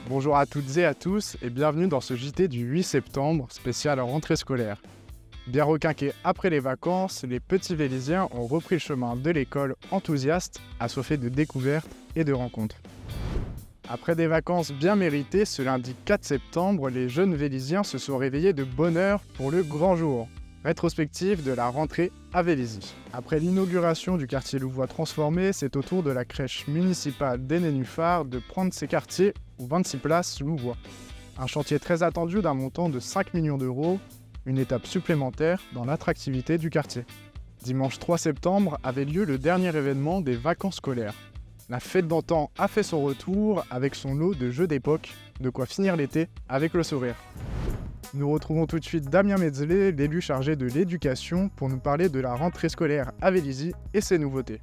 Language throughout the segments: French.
Bonjour à toutes et à tous et bienvenue dans ce JT du 8 septembre, spécial rentrée scolaire. Bien requinqués après les vacances, les petits Vélisiens ont repris le chemin de l'école enthousiastes, assoiffés de découvertes et de rencontres. Après des vacances bien méritées, ce lundi 4 septembre, les jeunes Vélisiens se sont réveillés de bonne heure pour le grand jour. Rétrospective de la rentrée à Vélizy. Après l'inauguration du quartier louvois transformé, c'est au tour de la crèche municipale des Nénuphars de prendre ses quartiers aux 26 places louvois. Un chantier très attendu d'un montant de 5 millions d'euros, une étape supplémentaire dans l'attractivité du quartier. Dimanche 3 septembre avait lieu le dernier événement des vacances scolaires. La fête d'antan a fait son retour avec son lot de jeux d'époque, de quoi finir l'été avec le sourire. Nous retrouvons tout de suite Damien Metzler, l'élu chargé de l'éducation, pour nous parler de la rentrée scolaire à Vélizy et ses nouveautés.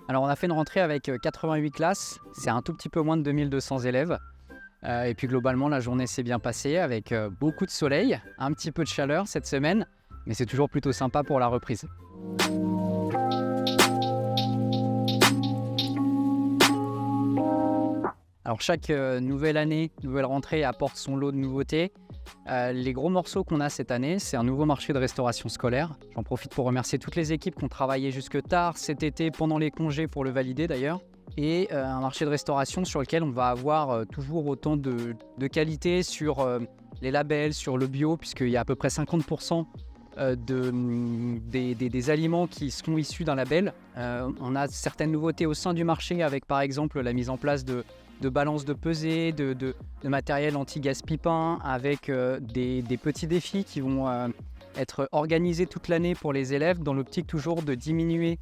Alors on a fait une rentrée avec 88 classes, c'est un tout petit peu moins de 2200 élèves. Et puis globalement la journée s'est bien passée avec beaucoup de soleil, un petit peu de chaleur cette semaine, mais c'est toujours plutôt sympa pour la reprise. Alors chaque nouvelle année, nouvelle rentrée apporte son lot de nouveautés. Les gros morceaux qu'on a cette année, c'est un nouveau marché de restauration scolaire. J'en profite pour remercier toutes les équipes qui ont travaillé jusque tard cet été, pendant les congés pour le valider d'ailleurs. Et un marché de restauration sur lequel on va avoir toujours autant de qualité sur les labels, sur le bio, puisqu'il y a à peu près 50% des aliments qui seront issus d'un label. On a certaines nouveautés au sein du marché avec par exemple la mise en place de balances de pesée, de matériel anti-gas-pipin, avec des petits défis qui vont être organisés toute l'année pour les élèves dans l'optique toujours de diminuer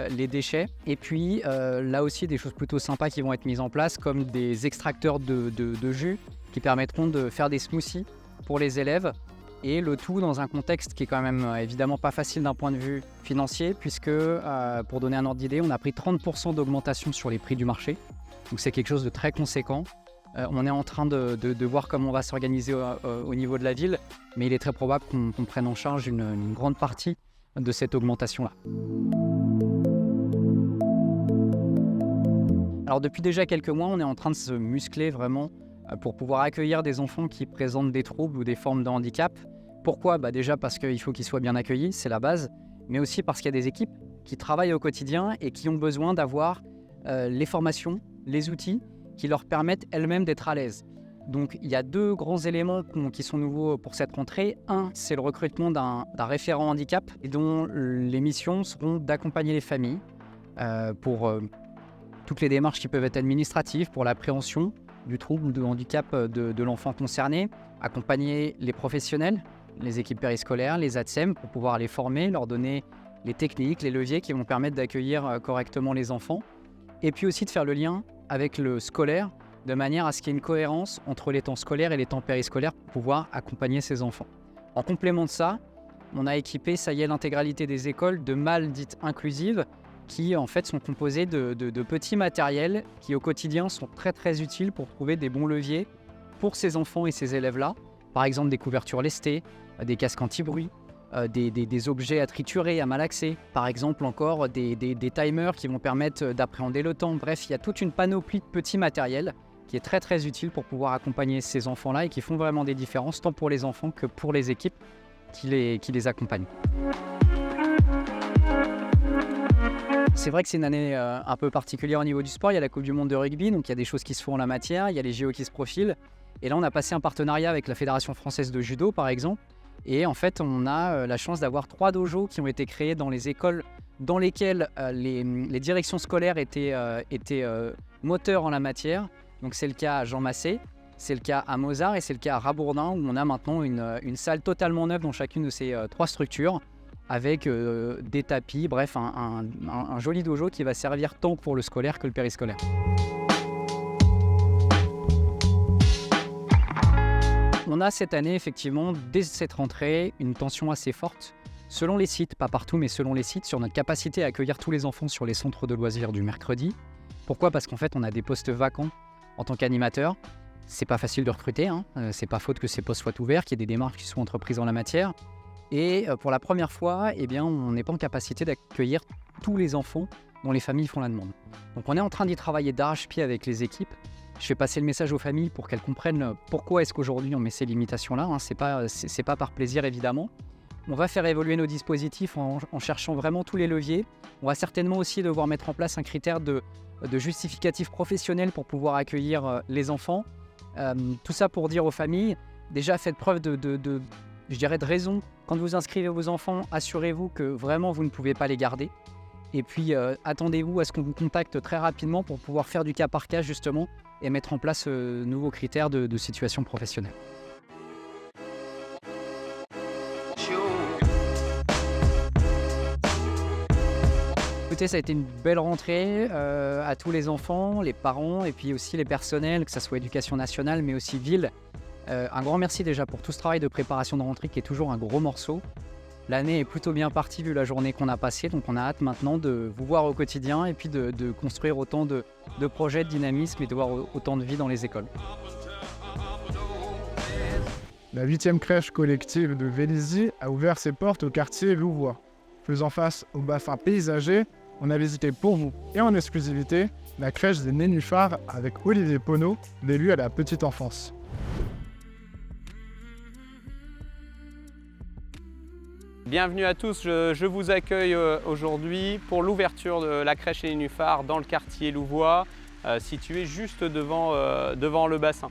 les déchets. Et puis là aussi des choses plutôt sympas qui vont être mises en place comme des extracteurs de jus qui permettront de faire des smoothies pour les élèves. Et le tout dans un contexte qui est quand même évidemment pas facile d'un point de vue financier puisque pour donner un ordre d'idée, on a pris 30% d'augmentation sur les prix du marché. Donc c'est quelque chose de très conséquent. On est en train de voir comment on va s'organiser au niveau de la ville, mais il est très probable qu'on prenne en charge une grande partie de cette augmentation-là. Alors depuis déjà quelques mois, on est en train de se muscler vraiment pour pouvoir accueillir des enfants qui présentent des troubles ou des formes de handicap. Pourquoi ? Déjà parce qu'il faut qu'ils soient bien accueillis, c'est la base, mais aussi parce qu'il y a des équipes qui travaillent au quotidien et qui ont besoin d'avoir les formations, les outils qui leur permettent elles-mêmes d'être à l'aise. Donc il y a deux grands éléments qui sont nouveaux pour cette rentrée. Un, c'est le recrutement d'un référent handicap et dont les missions seront d'accompagner les familles pour toutes les démarches qui peuvent être administratives, pour l'appréhension du trouble ou de handicap de l'enfant concerné, accompagner les professionnels, les équipes périscolaires, les ATSEM pour pouvoir les former, leur donner les techniques, les leviers qui vont permettre d'accueillir correctement les enfants. Et puis aussi de faire le lien avec le scolaire, de manière à ce qu'il y ait une cohérence entre les temps scolaires et les temps périscolaires pour pouvoir accompagner ces enfants. En complément de ça, on a équipé, ça y est, l'intégralité des écoles de malles dites inclusives, qui en fait sont composées de petits matériels qui au quotidien sont très très utiles pour trouver des bons leviers pour ces enfants et ces élèves-là. Par exemple des couvertures lestées, des casques anti-bruit, des objets à triturer, à malaxer, par exemple encore des timers qui vont permettre d'appréhender le temps. Bref, il y a toute une panoplie de petits matériels qui est très très utile pour pouvoir accompagner ces enfants-là et qui font vraiment des différences tant pour les enfants que pour les équipes qui les accompagnent. C'est vrai que c'est une année un peu particulière au niveau du sport. Il y a la Coupe du Monde de rugby, donc il y a des choses qui se font en la matière, il y a les JO qui se profilent. Et là, on a passé un partenariat avec la Fédération française de judo, par exemple. Et en fait, on a la chance d'avoir 3 dojos qui ont été créés dans les écoles dans lesquelles les directions scolaires étaient moteurs en la matière. Donc c'est le cas à Jean Massé, c'est le cas à Mozart et c'est le cas à Rabourdin où on a maintenant une salle totalement neuve dans chacune de ces 3 structures avec des tapis, bref, un joli dojo qui va servir tant pour le scolaire que le périscolaire. On On a cette année, effectivement, dès cette rentrée, une tension assez forte, selon les sites, pas partout, mais selon les sites, sur notre capacité à accueillir tous les enfants sur les centres de loisirs du mercredi. Pourquoi ? Parce qu'en fait, on a des postes vacants en tant qu'animateur. C'est pas facile de recruter, c'est pas faute que ces postes soient ouverts, qu'il y ait des démarches qui soient entreprises en la matière. Et pour la première fois, on n'est pas en capacité d'accueillir tous les enfants dont les familles font la demande. Donc on est en train d'y travailler d'arrache-pied avec les équipes. Je fais passer le message aux familles pour qu'elles comprennent pourquoi est-ce qu'aujourd'hui on met ces limitations-là. C'est pas par plaisir évidemment. On va faire évoluer nos dispositifs en cherchant vraiment tous les leviers. On va certainement aussi devoir mettre en place un critère de justificatif professionnel pour pouvoir accueillir les enfants. Tout ça pour dire aux familles, déjà faites preuve de raison. Quand vous inscrivez vos enfants, assurez-vous que vraiment vous ne pouvez pas les garder. Et puis attendez-vous à ce qu'on vous contacte très rapidement pour pouvoir faire du cas par cas justement et mettre en place ce nouveau critère de situation professionnelle. Écoutez, ça a été une belle rentrée à tous les enfants, les parents et puis aussi les personnels, que ce soit éducation nationale mais aussi ville. Un grand merci déjà pour tout ce travail de préparation de rentrée qui est toujours un gros morceau. L'année est plutôt bien partie vu la journée qu'on a passée, donc on a hâte maintenant de vous voir au quotidien et puis de construire autant de projets, de dynamisme et de voir autant de vie dans les écoles. La 8e crèche collective de Vélizy a ouvert ses portes au quartier Louvois. Faisant face au bassin paysager, on a visité pour vous et en exclusivité la crèche des Nénuphars avec Olivier Poneau, l'élu à la petite enfance. Bienvenue à tous, je vous accueille aujourd'hui pour l'ouverture de la crèche des Nénuphars dans le quartier Louvois, situé juste devant le bassin.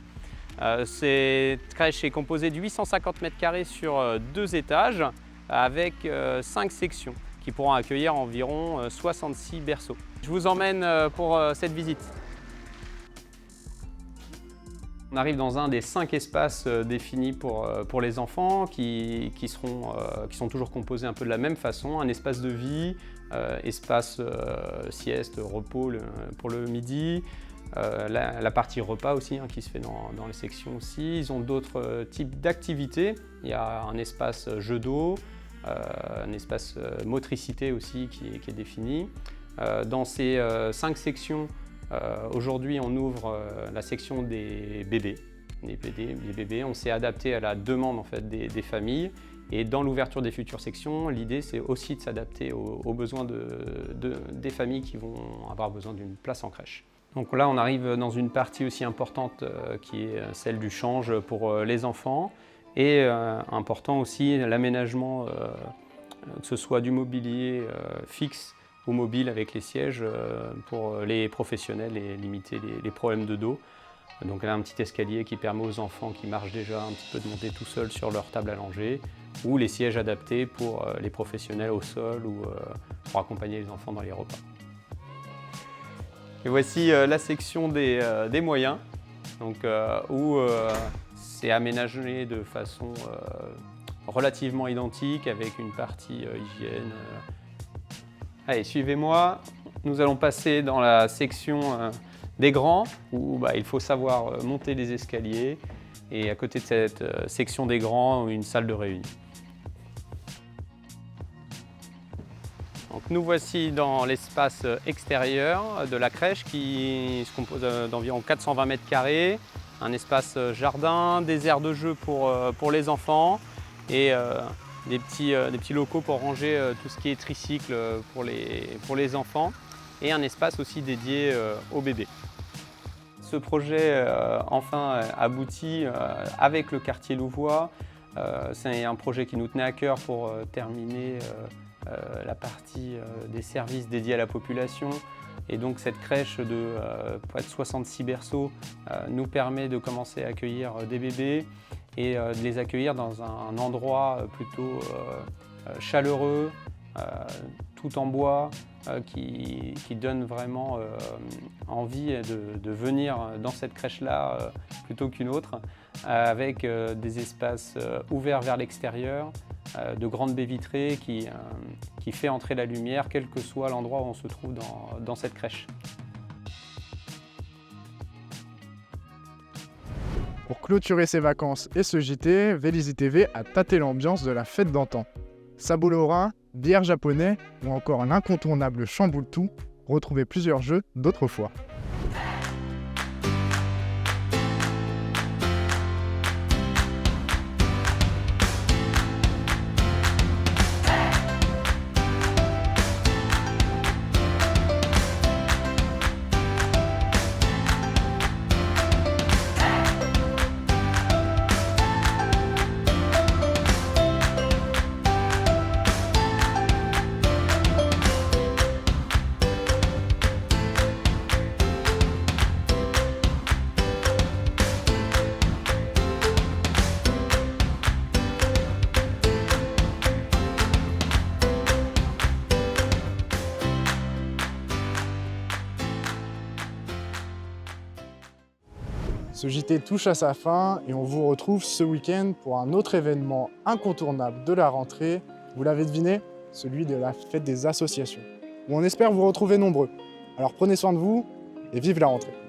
Cette crèche est composée de 850 m² sur 2 étages avec 5 sections qui pourront accueillir environ 66 berceaux. Je vous emmène pour cette visite. On arrive dans un des 5 espaces définis pour les enfants qui sont toujours composés un peu de la même façon. Un espace de vie, espace sieste, repos pour le midi, la partie repas aussi qui se fait dans les sections aussi. Ils ont d'autres types d'activités. Il y a un espace jeu d'eau, un espace motricité aussi qui est défini. Dans ces 5 sections, aujourd'hui, on ouvre la section des bébés. Les bébés, on s'est adapté à la demande en fait, des familles. Et dans l'ouverture des futures sections, l'idée, c'est aussi de s'adapter aux besoins des familles qui vont avoir besoin d'une place en crèche. Donc là, on arrive dans une partie aussi importante qui est celle du change pour les enfants. Et important aussi, l'aménagement, que ce soit du mobilier fixe ou mobile avec les sièges pour les professionnels et limiter les problèmes de dos. Donc là, un petit escalier qui permet aux enfants qui marchent déjà un petit peu de monter tout seuls sur leur table allongée, ou les sièges adaptés pour les professionnels au sol ou pour accompagner les enfants dans les repas. Et voici la section des moyens, donc, où c'est aménagé de façon relativement identique avec une partie hygiène. Allez, suivez-moi. Nous allons passer dans la section des grands où il faut savoir monter les escaliers et à côté de cette section des grands, une salle de réunion. Donc, nous voici dans l'espace extérieur de la crèche qui se compose d'environ 420 m², un espace jardin, des aires de jeu pour les enfants et des petits locaux pour ranger tout ce qui est tricycle pour les enfants et un espace aussi dédié aux bébés. Ce projet enfin aboutit avec le quartier Louvois. C'est un projet qui nous tenait à cœur pour terminer la partie des services dédiés à la population. Et donc cette crèche de près de 66 berceaux nous permet de commencer à accueillir des bébés et de les accueillir dans un endroit plutôt chaleureux, tout en bois, qui donne vraiment envie de venir dans cette crèche-là plutôt qu'une autre, avec des espaces ouverts vers l'extérieur, de grandes baies vitrées qui fait entrer la lumière, quel que soit l'endroit où on se trouve dans cette crèche. Pour clôturer ses vacances et ce JT, Vélizy TV a tâté l'ambiance de la fête d'antan. Sabots lorrains, bière japonais ou encore l'incontournable chamboule-tout, retrouvez plusieurs jeux d'autrefois. Ce JT touche à sa fin et on vous retrouve ce week-end pour un autre événement incontournable de la rentrée. Vous l'avez deviné, celui de la fête des associations, où on espère vous retrouver nombreux. Alors prenez soin de vous et vive la rentrée.